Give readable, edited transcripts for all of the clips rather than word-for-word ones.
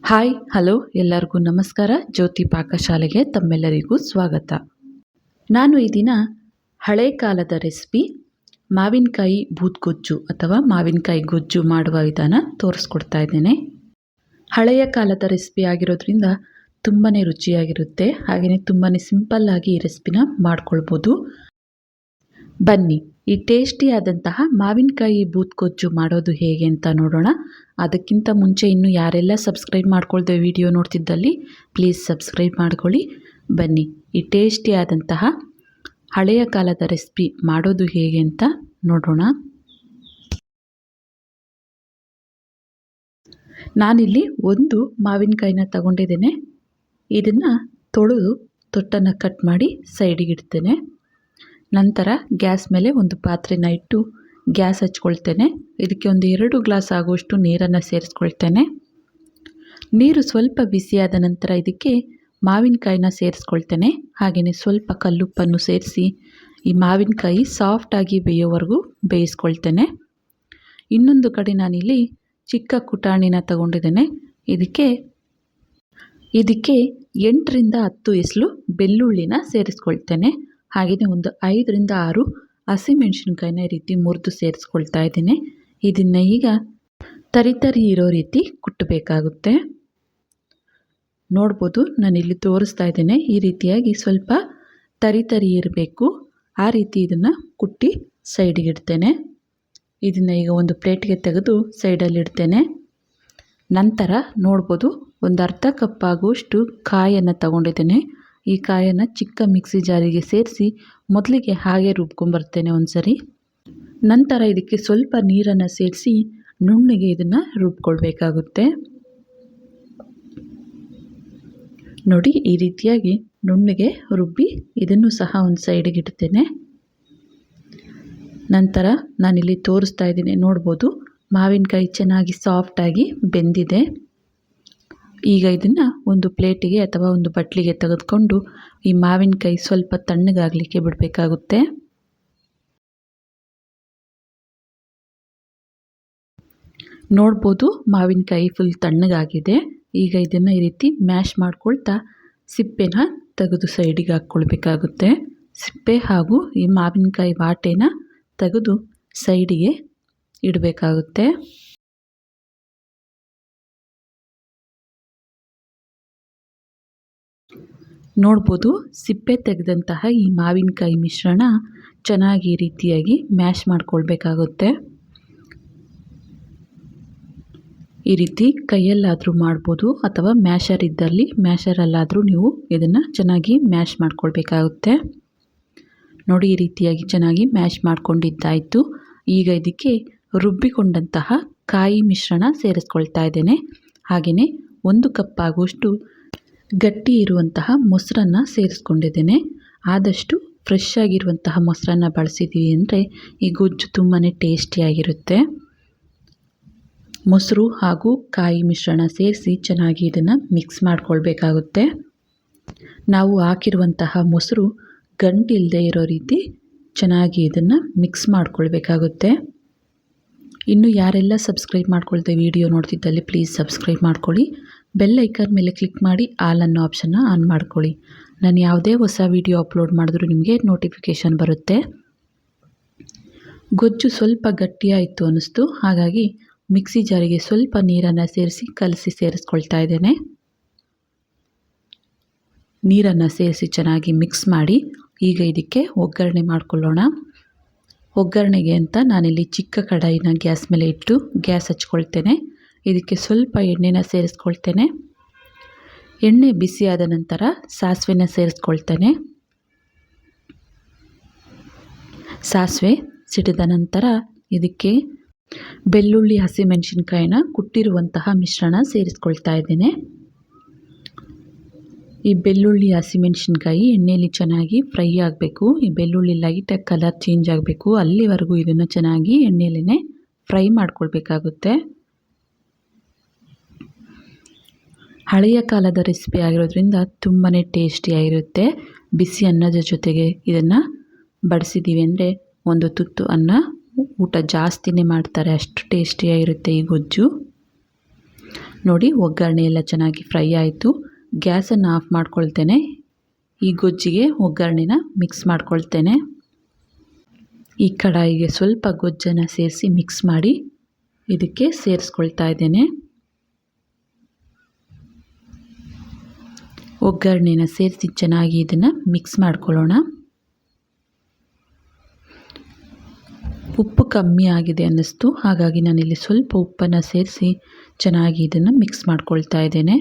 Hi hello ಎಲ್ಲರಿಗೂ ನಮಸ್ಕಾರ. ಜ್ಯೋತಿ ಪಾಕಶಾಲೆಗೆ ತಮ್ಮೆಲ್ಲರಿಗೂ ಸ್ವಾಗತ. ನಾನು ಈ ದಿನ ಹಳೆ ಕಾಲದ ರೆಸಿಪಿ ಮಾವಿನಕಾಯಿ ಬೂದ್ಗೊಜ್ಜು ಅಥವಾ ಮಾವಿನಕಾಯಿ ಗೊಜ್ಜು ಮಾಡುವ ವಿಧಾನ ತೋರಿಸ್ಕೊಡ್ತಾ ಇದ್ದೇನೆ. ಹಳೆಯ ಕಾಲದ ರೆಸಿಪಿ ಆಗಿರೋದ್ರಿಂದ ತುಂಬಾ ರುಚಿಯಾಗಿರುತ್ತೆ. ಹಾಗೆಯೇ ತುಂಬಾ ಸಿಂಪಲ್ಲಾಗಿ ಈ ರೆಸಿಪಿನ ಮಾಡ್ಕೊಳ್ಬೋದು. ಬನ್ನಿ ಈ ಟೇಸ್ಟಿಯಾದಂತಹ ಮಾವಿನಕಾಯಿ ಬೂದ್ಗೊಜ್ಜು ಮಾಡೋದು ಹೇಗೆ ಅಂತ ನೋಡೋಣ. ಅದಕ್ಕಿಂತ ಮುಂಚೆ ಇನ್ನೂ ಯಾರೆಲ್ಲ ಸಬ್ಸ್ಕ್ರೈಬ್ ಮಾಡ್ಕೊಳ್ದೆ ವಿಡಿಯೋ ನೋಡ್ತಿದ್ದಲ್ಲಿ ಪ್ಲೀಸ್ ಸಬ್ಸ್ಕ್ರೈಬ್ ಮಾಡ್ಕೊಳ್ಳಿ. ಬನ್ನಿ ಈ ಟೇಸ್ಟಿಯಾದಂತಹ ಹಳೆಯ ಕಾಲದ ರೆಸಿಪಿ ಮಾಡೋದು ಹೇಗೆ ಅಂತ ನೋಡೋಣ. ನಾನಿಲ್ಲಿ ಒಂದು ಮಾವಿನಕಾಯಿನ ತಗೊಂಡಿದ್ದೇನೆ. ಇದನ್ನು ತೊಳೆದು ತೊಟ್ಟನ್ನು ಕಟ್ ಮಾಡಿ ಸೈಡಿಗೆ ಇಡ್ತೇನೆ. ನಂತರ ಗ್ಯಾಸ್ ಮೇಲೆ ಒಂದು ಪಾತ್ರೆನ ಇಟ್ಟು ಗ್ಯಾಸ್ ಹಚ್ಕೊಳ್ತೇನೆ. ಇದಕ್ಕೆ ಒಂದು 2 ಗ್ಲಾಸ್ ಆಗುವಷ್ಟು ನೀರನ್ನು ಸೇರಿಸ್ಕೊಳ್ತೇನೆ. ನೀರು ಸ್ವಲ್ಪ ಬಿಸಿಯಾದ ನಂತರ ಇದಕ್ಕೆ ಮಾವಿನಕಾಯಿನ ಸೇರಿಸ್ಕೊಳ್ತೇನೆ. ಹಾಗೆಯೇ ಸ್ವಲ್ಪ ಕಲ್ಲುಪ್ಪನ್ನು ಸೇರಿಸಿ ಈ ಮಾವಿನಕಾಯಿ ಸಾಫ್ಟಾಗಿ ಬೇಯೋವರೆಗೂ ಬೇಯಿಸ್ಕೊಳ್ತೇನೆ. ಇನ್ನೊಂದು ಕಡೆ ನಾನಿಲ್ಲಿ ಚಿಕ್ಕ ಕುಟಾಣಿನ ತಗೊಂಡಿದ್ದೇನೆ. ಇದಕ್ಕೆ 8ರಿಂದ 10 ಎಸಳು ಬೆಳ್ಳುಳ್ಳಿನ ಸೇರಿಸ್ಕೊಳ್ತೇನೆ. ಹಾಗೆಯೇ ಒಂದು 5ರಿಂದ 6 ಹಸಿಮೆಣಸಿನ್ಕಾಯಿನ ಈ ರೀತಿ ಮುರಿದು ಸೇರಿಸ್ಕೊಳ್ತಾ ಇದ್ದೇನೆ. ಇದನ್ನು ಈಗ ತರಿ ಇರೋ ರೀತಿ ಕುಟ್ಟಬೇಕಾಗುತ್ತೆ. ನೋಡ್ಬೋದು ನಾನಿಲ್ಲಿ ತೋರಿಸ್ತಾ ಇದ್ದೇನೆ. ಈ ರೀತಿಯಾಗಿ ಸ್ವಲ್ಪ ತರಿ ಇರಬೇಕು. ಆ ರೀತಿ ಇದನ್ನು ಕುಟ್ಟಿ ಸೈಡಿಗೆ ಇಡ್ತೇನೆ. ಇದನ್ನು ಈಗ ಒಂದು ಪ್ಲೇಟ್ಗೆ ತೆಗೆದು ಸೈಡಲ್ಲಿ ಇಡ್ತೇನೆ. ನಂತರ ನೋಡ್ಬೋದು ಒಂದು ಅರ್ಧ ಕಪ್ ಆಗುವಷ್ಟು ಕಾಯನ್ನು ತಗೊಂಡಿದ್ದೇನೆ. ಈ ಕಾಯನ್ನು ಚಿಕ್ಕ ಮಿಕ್ಸಿ ಜಾರಿಗೆ ಸೇರಿಸಿ ಮೊದಲಿಗೆ ಹಾಗೆ ರುಬ್ಕೊಂಬರ್ತೇನೆ ಒಂದ್ಸರಿ. ನಂತರ ಇದಕ್ಕೆ ಸ್ವಲ್ಪ ನೀರನ್ನು ಸೇರಿಸಿ ನುಣ್ಣಗೆ ಇದನ್ನು ರುಬ್ಕೊಳ್ಬೇಕಾಗುತ್ತೆ. ನೋಡಿ ಈ ರೀತಿಯಾಗಿ ನುಣ್ಣಗೆ ರುಬ್ಬಿ ಇದನ್ನು ಸಹ ಒಂದು ಸೈಡಿಗೆ ಇಡ್ತೇನೆ. ನಂತರ ನಾನಿಲ್ಲಿ ತೋರಿಸ್ತಾ ಇದ್ದೀನಿ. ನೋಡ್ಬೋದು ಮಾವಿನಕಾಯಿ ಚೆನ್ನಾಗಿ ಸಾಫ್ಟಾಗಿ ಬೆಂದಿದೆ. ಈಗ ಇದನ್ನು ಒಂದು ಪ್ಲೇಟಿಗೆ ಅಥವಾ ಒಂದು ಬಟ್ಲಿಗೆ ತೆಗೆದುಕೊಂಡು ಈ ಮಾವಿನಕಾಯಿ ಸ್ವಲ್ಪ ತಣ್ಣಗಾಗಲಿಕ್ಕೆ ಬಿಡಬೇಕಾಗುತ್ತೆ. ನೋಡ್ಬೋದು ಮಾವಿನಕಾಯಿ ಫುಲ್ ತಣ್ಣಗಾಗಿದೆ. ಈಗ ಇದನ್ನು ಈ ರೀತಿ ಮ್ಯಾಶ್ ಮಾಡ್ಕೊಳ್ತಾ ಸಿಪ್ಪೆನ ತೆಗೆದು ಸೈಡಿಗೆ ಹಾಕ್ಕೊಳ್ಬೇಕಾಗುತ್ತೆ. ಸಿಪ್ಪೆ ಹಾಗೂ ಈ ಮಾವಿನಕಾಯಿ ವಾಟೆನ ತೆಗೆದು ಸೈಡಿಗೆ ಇಡಬೇಕಾಗುತ್ತೆ. ನೋಡ್ಬೋದು ಸಿಪ್ಪೆ ತೆಗೆದಂತಹ ಈ ಮಾವಿನಕಾಯಿ ಮಿಶ್ರಣ ಚೆನ್ನಾಗಿ ಈ ರೀತಿಯಾಗಿ ಮ್ಯಾಶ್ ಮಾಡ್ಕೊಳ್ಬೇಕಾಗುತ್ತೆ. ಈ ರೀತಿ ಕೈಯಲ್ಲಾದರೂ ಮಾಡ್ಬೋದು ಅಥವಾ ಮ್ಯಾಶರ್ ಇದ್ದಲ್ಲಿ ಮ್ಯಾಶರಲ್ಲಾದರೂ ನೀವು ಇದನ್ನು ಚೆನ್ನಾಗಿ ಮ್ಯಾಶ್ ಮಾಡ್ಕೊಳ್ಬೇಕಾಗುತ್ತೆ. ನೋಡಿ ಈ ರೀತಿಯಾಗಿ ಚೆನ್ನಾಗಿ ಮ್ಯಾಶ್ ಮಾಡ್ಕೊಂಡಿದ್ದಾಯಿತು. ಈಗ ಇದಕ್ಕೆ ರುಬ್ಬಿಕೊಂಡಂತಹ ಕಾಯಿ ಮಿಶ್ರಣ ಸೇರಿಸ್ಕೊಳ್ತಾ ಇದ್ದೇನೆ. ಹಾಗೆಯೇ 1 ಕಪ್ ಆಗುವಷ್ಟು ಗಟ್ಟಿ ಇರುವಂತಹ ಮೊಸರನ್ನು ಸೇರಿಸ್ಕೊಂಡಿದ್ದೇನೆ. ಆದಷ್ಟು ಫ್ರೆಶ್ ಆಗಿರುವಂತಹ ಮೊಸರನ್ನು ಬಳಸಿದ್ದೀವಿ ಅಂದರೆ ಈ ಗೊಜ್ಜು ತುಂಬಾ ಟೇಸ್ಟಿಯಾಗಿರುತ್ತೆ. ಮೊಸರು ಹಾಗೂ ಕಾಯಿ ಮಿಶ್ರಣ ಸೇರಿಸಿ ಚೆನ್ನಾಗಿ ಇದನ್ನು ಮಿಕ್ಸ್ ಮಾಡ್ಕೊಳ್ಬೇಕಾಗುತ್ತೆ. ನಾವು ಹಾಕಿರುವಂತಹ ಮೊಸರು ಗಂಟಿಲ್ಲದೆ ಇರೋ ರೀತಿ ಚೆನ್ನಾಗಿ ಇದನ್ನು ಮಿಕ್ಸ್ ಮಾಡ್ಕೊಳ್ಬೇಕಾಗುತ್ತೆ. ಇನ್ನು ಯಾರೆಲ್ಲ ಸಬ್ಸ್ಕ್ರೈಬ್ ಮಾಡ್ಕೊಳ್ದೆ ವಿಡಿಯೋ ನೋಡ್ತಿದ್ದಲ್ಲಿ ಪ್ಲೀಸ್ ಸಬ್ಸ್ಕ್ರೈಬ್ ಮಾಡ್ಕೊಳ್ಳಿ. ಬೆಲ್ ಐಕಾನ್ ಮೇಲೆ ಕ್ಲಿಕ್ ಮಾಡಿ ಆಲ್ ಅನ್ನೋ ಆಪ್ಷನ್ನ ಆನ್ ಮಾಡ್ಕೊಳ್ಳಿ. ನಾನು ಯಾವುದೇ ಹೊಸ ವಿಡಿಯೋ ಅಪ್ಲೋಡ್ ಮಾಡಿದ್ರೂ ನಿಮಗೆ ನೋಟಿಫಿಕೇಷನ್ ಬರುತ್ತೆ. ಗೊಜ್ಜು ಸ್ವಲ್ಪ ಗಟ್ಟಿಯಾಯಿತು ಅನ್ನಿಸ್ತು. ಹಾಗಾಗಿ ಮಿಕ್ಸಿ ಜಾರಿಗೆ ಸ್ವಲ್ಪ ನೀರನ್ನು ಸೇರಿಸಿ ಕಲಸಿ ಸೇರಿಸ್ಕೊಳ್ತಾ ಇದ್ದೇನೆ. ನೀರನ್ನು ಸೇರಿಸಿ ಚೆನ್ನಾಗಿ ಮಿಕ್ಸ್ ಮಾಡಿ ಈಗ ಇದಕ್ಕೆ ಒಗ್ಗರಣೆ ಮಾಡಿಕೊಳ್ಳೋಣ. ಒಗ್ಗರಣೆಗೆ ಅಂತ ನಾನಿಲ್ಲಿ ಚಿಕ್ಕ ಕಡಾಯಿನ ಗ್ಯಾಸ್ ಮೇಲೆ ಇಟ್ಟು ಗ್ಯಾಸ್ ಹಚ್ಕೊಳ್ತೇನೆ. ಇದಕ್ಕೆ ಸ್ವಲ್ಪ ಎಣ್ಣೆನ ಸೇರಿಸ್ಕೊಳ್ತೇನೆ. ಎಣ್ಣೆ ಬಿಸಿಯಾದ ನಂತರ ಸಾಸಿವೆನ ಸೇರಿಸ್ಕೊಳ್ತೇನೆ. ಸಾಸಿವೆ ಸಿಡಿದ ನಂತರ ಇದಕ್ಕೆ ಬೆಳ್ಳುಳ್ಳಿ ಹಸಿಮೆಣಸಿನ್ಕಾಯಿನ ಕುಟ್ಟಿರುವಂತಹ ಮಿಶ್ರಣ ಸೇರಿಸ್ಕೊಳ್ತಾ ಇದ್ದೇನೆ. ಈ ಬೆಳ್ಳುಳ್ಳಿ ಹಸಿಮೆಣಸಿನ್ಕಾಯಿ ಎಣ್ಣೆಯಲ್ಲಿ ಚೆನ್ನಾಗಿ ಫ್ರೈ ಆಗಬೇಕು. ಈ ಬೆಳ್ಳುಳ್ಳಿ ಲೈಟಾಗಿ ಕಲರ್ ಚೇಂಜ್ ಆಗಬೇಕು. ಅಲ್ಲಿವರೆಗೂ ಇದನ್ನು ಚೆನ್ನಾಗಿ ಎಣ್ಣೆಯಲ್ಲೇ ಫ್ರೈ ಮಾಡ್ಕೊಳ್ಬೇಕಾಗುತ್ತೆ. ಹಳೆಯ ಕಾಲದ ರೆಸಿಪಿ ಆಗಿರೋದ್ರಿಂದ ತುಂಬಾ ಟೇಸ್ಟಿಯಾಗಿರುತ್ತೆ. ಬಿಸಿ ಅನ್ನದ ಜೊತೆಗೆ ಇದನ್ನು ಬಡಿಸಿದ್ದೀವಿ ಅಂದರೆ ಒಂದು ತುತ್ತು ಅನ್ನ ಊಟ ಜಾಸ್ತಿನೇ ಮಾಡ್ತಾರೆ. ಅಷ್ಟು ಟೇಸ್ಟಿಯಾಗಿರುತ್ತೆ ಈ ಗೊಜ್ಜು. ನೋಡಿ ಒಗ್ಗರಣೆ ಎಲ್ಲ ಚೆನ್ನಾಗಿ ಫ್ರೈ ಆಯಿತು. ಗ್ಯಾಸನ್ನು ಆಫ್ ಮಾಡ್ಕೊಳ್ತೇನೆ. ಈ ಗೊಜ್ಜಿಗೆ ಒಗ್ಗರಣೆನ ಮಿಕ್ಸ್ ಮಾಡ್ಕೊಳ್ತೇನೆ. ಈ ಕಡಾಯಿಗೆ ಸ್ವಲ್ಪ ಗೊಜ್ಜನ್ನು ಸೇರಿಸಿ ಮಿಕ್ಸ್ ಮಾಡಿ ಇದಕ್ಕೆ ಸೇರಿಸ್ಕೊಳ್ತಾ ಇದ್ದೇನೆ. ಒಗ್ಗರಣೆನ ಸೇರಿಸಿ ಚೆನ್ನಾಗಿ ಇದನ್ನು ಮಿಕ್ಸ್ ಮಾಡ್ಕೊಳ್ಳೋಣ. ಉಪ್ಪು ಕಮ್ಮಿ ಆಗಿದೆ ಅನ್ನಿಸ್ತು, ಹಾಗಾಗಿ ನಾನಿಲ್ಲಿ ಸ್ವಲ್ಪ ಉಪ್ಪನ್ನು ಸೇರಿಸಿ ಚೆನ್ನಾಗಿ ಇದನ್ನು ಮಿಕ್ಸ್ ಮಾಡ್ಕೊಳ್ತಾ ಇದ್ದೇನೆ.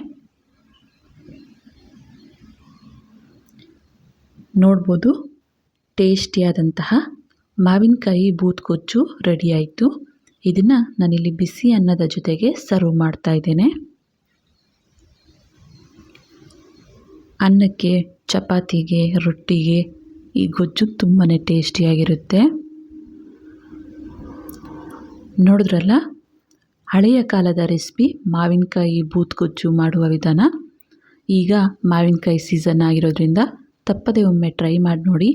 ನೋಡ್ಬೋದು, ಟೇಸ್ಟಿಯಾದಂತಹ ಮಾವಿನಕಾಯಿ ಬೂದ್ಗೊಜ್ಜು ರೆಡಿ ಆಯಿತು. ಇದನ್ನು ನಾನಿಲ್ಲಿ ಬಿಸಿ ಅನ್ನದ ಜೊತೆಗೆ ಸರ್ವ್ ಮಾಡ್ತಾ ಇದ್ದೇನೆ. ಅನ್ನಕ್ಕೆ, ಚಪಾತಿಗೆ, ರೊಟ್ಟಿಗೆ ಈ ಗೊಜ್ಜು ತುಂಬಾ ಟೇಸ್ಟಿಯಾಗಿರುತ್ತೆ. ನೋಡಿದ್ರಲ್ಲ, ಹಳೆಯ ಕಾಲದ ರೆಸಿಪಿ ಮಾವಿನಕಾಯಿ ಬೂದ್ಗೊಜ್ಜು ಮಾಡುವ ವಿಧಾನ. ಈಗ ಮಾವಿನಕಾಯಿ ಸೀಸನ್ ಆಗಿರೋದ್ರಿಂದ ತಪ್ಪದೆ ಒಮ್ಮೆ ಟ್ರೈ ಮಾಡಿ ನೋಡಿ.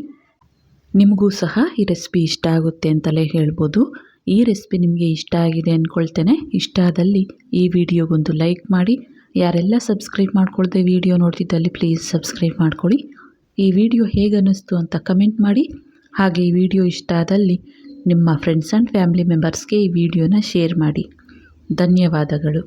ನಿಮಗೂ ಸಹ ಈ ರೆಸಿಪಿ ಇಷ್ಟ ಆಗುತ್ತೆ ಅಂತಲೇ ಹೇಳ್ಬೋದು. ಈ ರೆಸಿಪಿ ನಿಮಗೆ ಇಷ್ಟ ಆಗಿದೆ ಅಂದ್ಕೊಳ್ತೇನೆ. ಇಷ್ಟ ಆದಲ್ಲಿ ಈ ವಿಡಿಯೋಗೊಂದು ಲೈಕ್ ಮಾಡಿ. ಯಾರೆಲ್ಲ ಸಬ್ಸ್ಕ್ರೈಬ್ ಮಾಡ್ಕೊಳ್ದೆ ವಿಡಿಯೋ ನೋಡ್ತಿದ್ದಲ್ಲಿ ಪ್ಲೀಸ್ ಸಬ್ಸ್ಕ್ರೈಬ್ ಮಾಡ್ಕೊಳ್ಳಿ. ಈ ವಿಡಿಯೋ ಹೇಗೆ ಅನ್ನಿಸ್ತು ಅಂತ ಕಮೆಂಟ್ ಮಾಡಿ. ಹಾಗೆ ಈ ವಿಡಿಯೋ ಇಷ್ಟ ಆದಲ್ಲಿ ನಿಮ್ಮ ಫ್ರೆಂಡ್ಸ್ ಆ್ಯಂಡ್ ಫ್ಯಾಮಿಲಿ ಮೆಂಬರ್ಸ್ಗೆ ಈ ವಿಡಿಯೋನ ಶೇರ್ ಮಾಡಿ. ಧನ್ಯವಾದಗಳು.